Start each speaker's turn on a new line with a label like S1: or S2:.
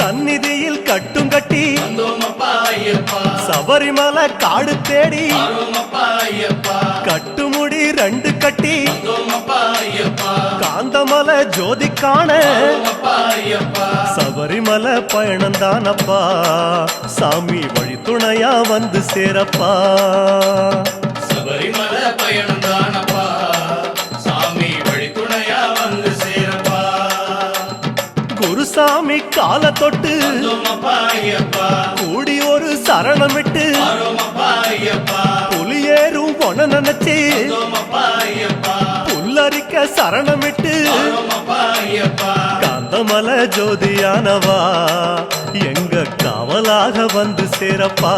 S1: சந்நிதியில் கட்டும் கட்டி சபரிமலை காடு தேடி கட்டுமுடி 2 கட்டி காந்தமலை ஜோதி காண சபரிமலை பயணந்தானப்பா சாமி வழி துணையா வந்து சேரப்பா
S2: சபரிமலை பயணந்தானப்பா சாமி வழி துணையா வந்து சேரப்பா
S1: குருசாமி கால தொட்டு கூடி ஒரு சரணமிட்டு புலியேறும் பொன நினைச்சு புல்லரிக்க சரணமிட்டு காந்தமலை ஜோதியானவா எங்க காவலாக வந்து சேரப்பா